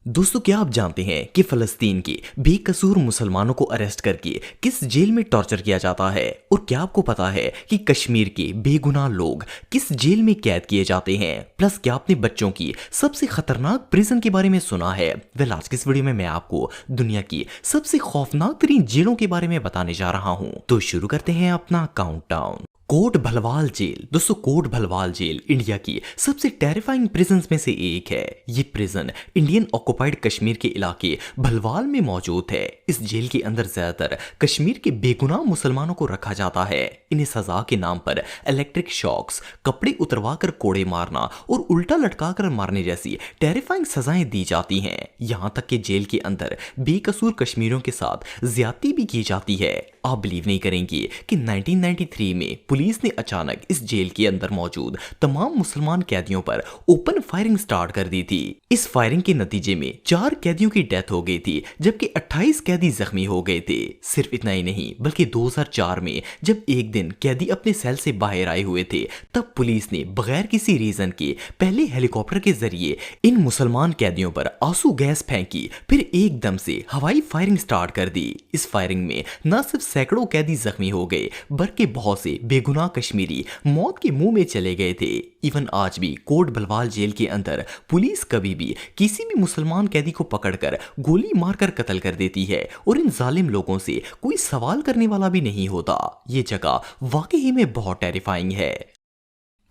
दोस्तों, क्या आप जानते हैं कि फलस्तीन के बेकसूर मुसलमानों को अरेस्ट करके किस जेल में टॉर्चर किया जाता है? और क्या आपको पता है कि कश्मीर के बेगुनाह लोग किस जेल में कैद किए जाते हैं? प्लस क्या आपने बच्चों की सबसे खतरनाक प्रिजन के बारे में सुना है? वेल, आज के इस वीडियो में मैं आपको दुनिया की सबसे खौफनाक तरीन जेलों के बारे में बताने जा रहा हूं। तो शुरू करते हैं अपना काउंटडाउन। कोट भलवाल जेल। दोस्तों, कोट भलवाल जेल इंडिया की सबसे टेरिफाइंग प्रिजन्स में से एक है। ये प्रिजन इंडियन ऑक्युपाइड कश्मीर के इलाके भलवाल में मौजूद है। इस जेल के अंदर ज्यादातर कश्मीर के बेगुनाह मुसलमानों को रखा जाता है। इन्हें सजा के नाम पर इलेक्ट्रिक शॉक्स, कपड़े उतरवाकर कोड़े मारना और उल्टा लटकाकर मारने जैसी टेरिफाइंग सजाएं दी जाती हैं। यहां तक कि जेल के अंदर बेकसूर कश्मीरियों के साथ ज्यादती भी की जाती है। आप बिलीव नहीं करेंगे कि 1993 में पुलिस ने अचानक इस जेल के अंदर मौजूद तमाम मुसलमान कैदियों पर ओपन फायरिंग स्टार्ट कर दी थी। इस फायरिंग के नतीजे में 4 कैदियों की डेथ हो गई थी, जबकि 28 कैदी जख्मी हो गए थे। सिर्फ इतना ही नहीं, बल्कि 2004 में जब एक दिन कैदी अपने सेल से बाहर आए हुए थे, तब पुलिस ने बगैर किसी रीजन के पहले हेलीकॉप्टर के जरिए इन मुसलमान कैदियों पर आंसू गैस फेंकी, फिर एकदम से हवाई फायरिंग स्टार्ट कर दी। इस फायरिंग में न सिर्फ सैकड़ों कैदी जख्मी हो गए, बल्कि बहुत से बेगुनाह कश्मीरी मौत के मुंह में चले गए थे। इवन आज भी कोट भलवाल जेल के अंदर पुलिस कभी भी किसी भी मुसलमान कैदी को पकड़कर गोली मारकर कत्ल कर देती है, और इन जालिम लोगों से कोई सवाल करने वाला भी नहीं होता। ये जगह वाकई में बहुत टेरिफाइंग है।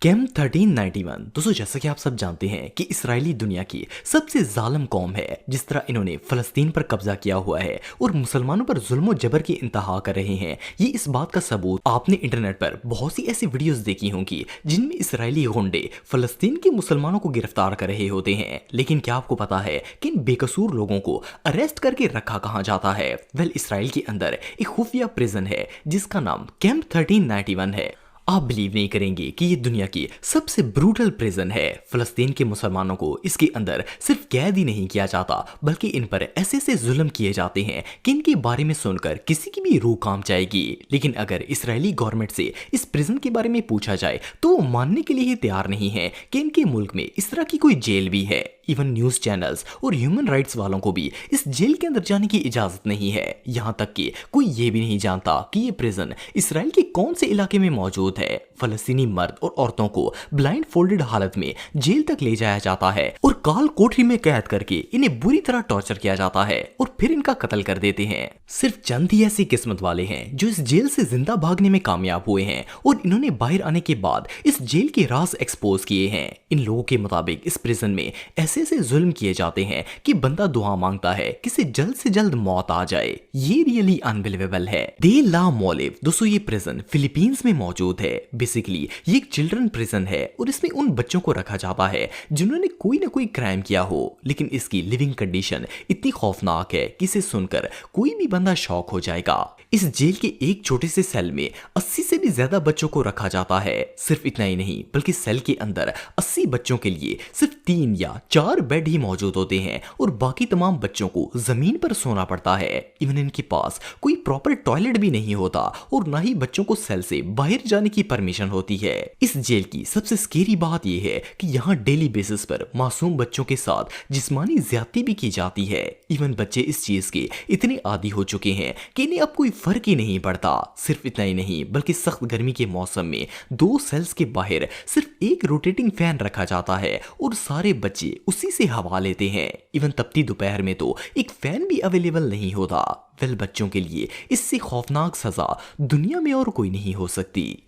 कैंप 1391। दोस्तों, जैसा कि आप सब जानते हैं कि इसराइली दुनिया की सबसे जालिम कौम है। जिस तरह इन्होंने फलस्तीन पर कब्जा किया हुआ है और मुसलमानों पर जुल्म जबर की इंतहा कर रहे हैं, ये इस बात का सबूत आपने इंटरनेट पर बहुत सी ऐसी वीडियोस देखी होंगी जिनमें इसराइली गुंडे फलस्तीन के मुसलमानों को गिरफ्तार कर रहे होते हैं। लेकिन क्या आपको पता है कि इन बेकसूर लोगों को अरेस्ट करके रखा कहाँ जाता है? वेल, इसराइल के अंदर एक खुफिया प्रिजन है जिसका नाम कैंप 1391 है। आप बिलीव नहीं करेंगे कि ये दुनिया की सबसे ब्रूटल प्रिजन है। फलस्तीन के मुसलमानों को इसके अंदर सिर्फ कैद ही नहीं किया जाता, बल्कि इन पर ऐसे ऐसे जुल्म किए जाते हैं कि इनके बारे में सुनकर किसी की भी रूह कांप जाएगी। लेकिन अगर इसराइली गवर्नमेंट से इस प्रिजन के बारे में पूछा जाए तो वो मानने के लिए ही तैयार नहीं है कि इनके मुल्क में इस तरह की कोई जेल भी है। इवन न्यूज चैनल्स और ह्यूमन राइट्स वालों को भी इस जेल के अंदर जाने की इजाजत नहीं है। यहां तक कि कोई ये भी नहीं जानता कि ये प्रिजन इसराइल के कौन से इलाके में मौजूद है। फलस्तीनी मर्द और औरतों को ब्लाइंड फोल्डेड हालत में जेल तक ले जाया जाता है और काल कोठरी में कैद करके इन्हें बुरी तरह टॉर्चर किया जाता है और फिर इनका कत्ल कर देते हैं। सिर्फ चंद ही ऐसी किस्मत वाले हैं जो इस जेल से जिंदा भागने में कामयाब हुए हैं, और इन्होंने बाहर आने के बाद इस जेल के राज एक्सपोज किए हैं। इन लोगों के मुताबिक इस प्रिजन में ऐसे ऐसे जुल्म किए जाते हैं कि बंदा दुआ मांगता है कि से जल्द मौत आ जाए। ये रियली अनबिलीवेबल है। दे ला मोलिव। दोस्तों, ये प्रिजन फिलीपींस में मौजूद है। बेसिकली ये एक चिल्ड्रन प्रिजन है और इसमें उन बच्चों को रखा जाता है जिन्होंने कोई ना कोई क्राइम किया हो। लेकिन इसकी लिविंग कंडीशन इतनी खौफनाक है कि इसे सुनकर कोई भी बंदा शॉक हो जाएगा। इस जेल के एक छोटे से सेल में 80 से भी ज्यादा बच्चों को रखा जाता है। सिर्फ इतना ही नहीं, बल्कि सेल के अंदर 80 बच्चों के लिए सिर्फ 3 या 4 बेड ही मौजूद होते हैं और बाकी तमाम बच्चों को जमीन पर सोना पड़ता है। इवन इनके पास कोई प्रॉपर टॉयलेट भी नहीं होता और ना ही बच्चों को सेल से बाहर जाने की परमिशन होती है। इस जेल की सबसे स्केरी बात यह है कि यहाँ डेली बेसिस पर मासूम बच्चों के साथ जिस्मानी ज्यादती भी की जाती है। इवन बच्चे इस चीज के इतने आदी हो चुके हैं कि इन्हें अब कोई फर्क ही नहीं पड़ता। सिर्फ इतना ही नहीं, बल्कि सख्त गर्मी के मौसम में 2 सेल्स के बाहर सिर्फ एक रोटेटिंग फैन रखा जाता है और सारे बच्चे उसी से हवा लेते हैं। इवन तपती दोपहर में तो एक फैन भी अवेलेबल नहीं होता। वेल, बच्चों के लिए इससे खौफनाक सजा दुनिया में और कोई नहीं हो सकती।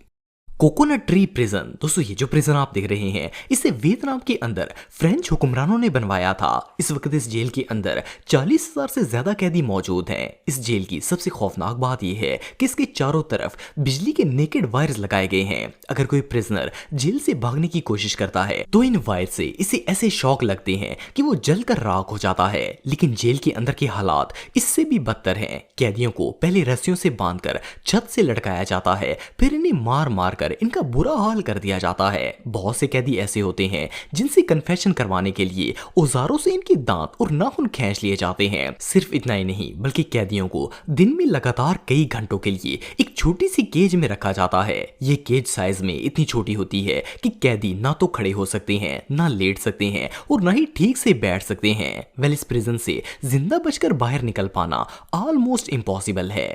Coconut tree prison. दोस्तों, ये जो प्रिजन आप देख रहे हैं, इसे वियतनाम के अंदर फ्रेंच हुक्मरानों ने बनवाया था। इस वक्त इस जेल के अंदर 40,000 से ज्यादा कैदी मौजूद हैं। इस जेल की सबसे खौफनाक बात यह है कि इसके चारों तरफ बिजली के नेकेड वायर्स लगाए गए हैं। अगर कोई प्रिजनर जेल से भागने की कोशिश करता है तो इन वायर से इसे ऐसे शॉक लगते हैं कि वो जलकर राख हो जाता है। लेकिन जेल के अंदर के हालात इससे भी बदतर हैं। कैदियों को पहले रस्सियों से बांधकर छत से लटकाया जाता है, फिर इन्हें मार मार मारकर इनका बुरा हाल कर दिया जाता है। बहुत से कैदी ऐसे होते हैं जिनसे कन्फेशन करवाने के लिए औजारों से इनके दांत और नाखून खींच लिए जाते हैं। सिर्फ इतना ही नहीं बल्कि कैदियों को दिन में लगातार कई घंटों के लिए एक छोटी सी केज में रखा जाता है। ये केज साइज में इतनी छोटी होती है कि कैदी ना तो खड़े हो सकते हैं, ना लेट सकते हैं और ना ही ठीक से बैठ सकते हैं। वेल, इस प्रिजन से जिंदा बचकर बाहर निकल पाना ऑलमोस्ट इम्पॉसिबल है।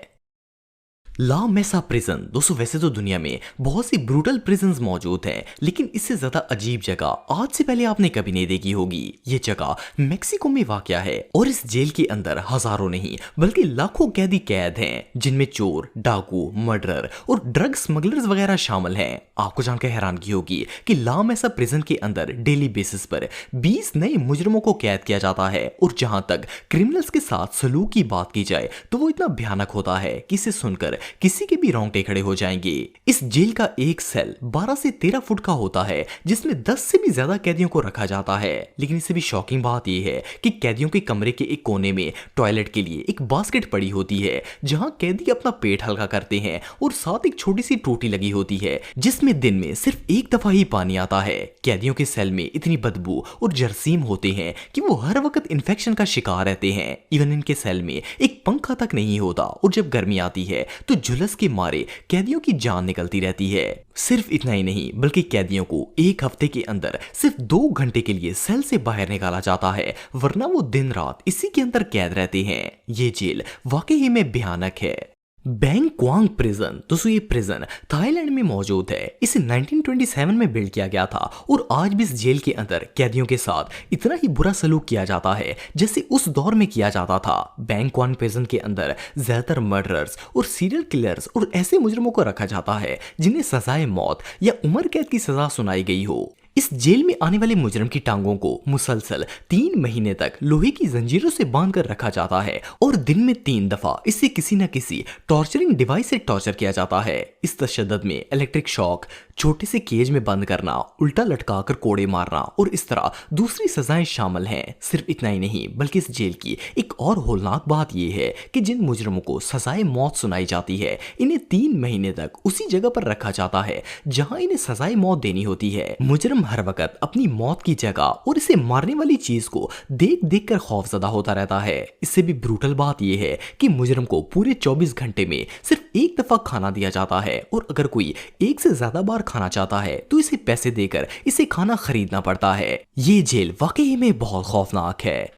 ला मेसा प्रिजन। दोस्तों, वैसे तो दुनिया में बहुत सी ब्रूटल प्रिजन्स मौजूद हैं, लेकिन इससे ज्यादा अजीब जगह आज से पहले आपने कभी नहीं देखी होगी। ये जगह मेक्सिको में वाक़या है और इस जेल के अंदर हजारों नहीं बल्कि लाखों कैदी कैद हैं, जिनमें चोर, डाकू, मर्डरर और ड्रग स्मगलर्स वगैरह शामिल हैं। आपको जानकर हैरानगी होगी कि ला मेसा प्रिजन के अंदर डेली बेसिस पर 20 नए मुजरिमों को कैद किया जाता है और जहां तक क्रिमिनल्स के साथ सलूक की बात की जाए तो वो इतना भयानक होता है कि इसे सुनकर किसी के भी रोंगटे खड़े हो जाएंगे। इस जेल का एक सेल 12 से 13 फुट का होता है, जिसमें 10 से भी ज्यादा कैदियों को रखा जाता है। लेकिन इससे भी शॉकिंग बात यह है कि कैदियों के कमरे के एक कोने में टॉयलेट के लिए एक बास्केट पड़ी होती है, जहां कैदी अपना पेट हल्का करते हैं और साथ एक छोटी सी टूटी लगी होती है जिसमें दिन में सिर्फ एक दफा ही पानी आता है। कैदियों के सेल में इतनी बदबू और जरासीम होते हैं कि वो हर वक्त इन्फेक्शन का शिकार रहते हैं। इवन इनके सेल में एक पंखा तक नहीं होता और जब गर्मी आती है तो झुलस के मारे कैदियों की जान निकलती रहती है। सिर्फ इतना ही नहीं बल्कि कैदियों को एक हफ्ते के अंदर सिर्फ 2 घंटे के लिए सेल से बाहर निकाला जाता है, वरना वो दिन रात इसी के अंदर कैद रहते हैं। ये जेल वाकई में भयानक है। Bang Kwang prison. दोस्तों, ये प्रिजन थाईलैंड में मौजूद है। इसे 1927 में बिल्ड किया गया था और आज भी इस जेल के अंदर कैदियों के साथ इतना ही बुरा सलूक किया जाता है जैसे उस दौर में किया जाता था। बैंग क्वांग प्रिजन के अंदर ज्यादातर मर्डरर्स और सीरियल किलर्स और ऐसे मुजरिमों को रखा जाता है जिन्हें सजाए मौत या उम्र कैद की सजा सुनाई गई हो। इस जेल में आने वाले मुजरिम की टांगों को मुसलसल 3 महीने तक लोहे की जंजीरों से बांधकर रखा जाता है और दिन में 3 दफा इसे किसी न किसी टॉर्चरिंग डिवाइस से टॉर्चर किया जाता है। इस तशद्दुद में इलेक्ट्रिक शॉक, छोटे से केज में बंद करना, उल्टा लटकाकर कोड़े मारना और इस तरह दूसरी सजाएं शामिल हैं। सिर्फ इतना ही नहीं बल्कि इस जेल की एक और होलनाक बात यह है कि जिन मुजरिमों को सजाए मौत सुनाई जाती है, इन्हें 3 महीने तक उसी जगह पर रखा जाता है जहां इन्हें सजाए मौत देनी होती है। मुजरिम हर वक्त अपनी मौत की जगह और इसे मारने वाली चीज को देख देख कर खौफजदा होता रहता है। इससे भी ब्रूटल बात यह है कि मुजरिम को पूरे 24 घंटे में सिर्फ एक दफा खाना दिया जाता है और अगर कोई एक से ज्यादा बार खाना चाहता है तो इसे पैसे देकर इसे खाना खरीदना पड़ता है। ये जेल वाकई में बहुत खौफनाक है।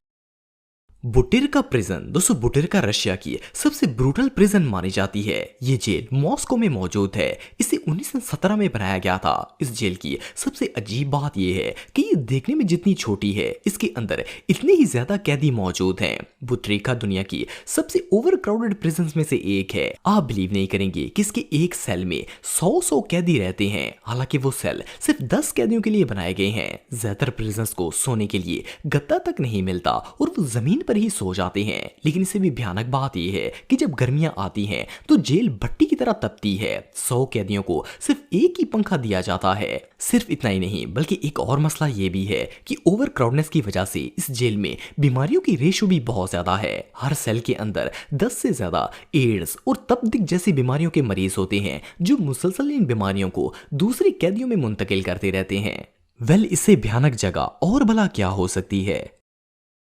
बुटिरका प्रिजन। दोस्तों, बुटिरका रशिया की सबसे ब्रूटल प्रिजन मानी जाती है। ये जेल मॉस्को में मौजूद है। इसे 1917 में बनाया गया था। इस जेल की सबसे अजीब बात यह है कि ये देखने में जितनी छोटी है, इसके अंदर इतने ही ज्यादा कैदी मौजूद हैं। बुटिरका दुनिया की सबसे ओवर क्राउडेड प्रिजन में से एक है। आप बिलीव नहीं करेंगे कि इसके एक सेल में 100 कैदी रहते हैं। हालांकि वो सेल सिर्फ 10 कैदियों के लिए बनाए गए हैं। ज्यादातर प्रिजनर्स को सोने के लिए गद्दा तक नहीं मिलता और वो जमीन पर ही सो जाते हैं। लेकिन इससे भी भयानक बात यह है कि जब गर्मियां आती हैं तो जेल भट्टी की तरह तपती है। 100 कैदियों को सिर्फ एक ही पंखा दिया जाता है। सिर्फ इतना ही नहीं बल्कि एक और मसला यह भी है कि ओवर क्राउडनेस की वजह से इस जेल में बीमारियों की रेशो भी बहुत ज्यादा है। हर सेल के अंदर 10 से ज्यादा एड्स और तपदिक जैसी बीमारियों के मरीज होते हैं जो मुसलसल इन बीमारियों को दूसरे कैदियों में मुंतकिल करते रहते हैं। वेल, इससे भयानक जगह और भला क्या हो सकती है।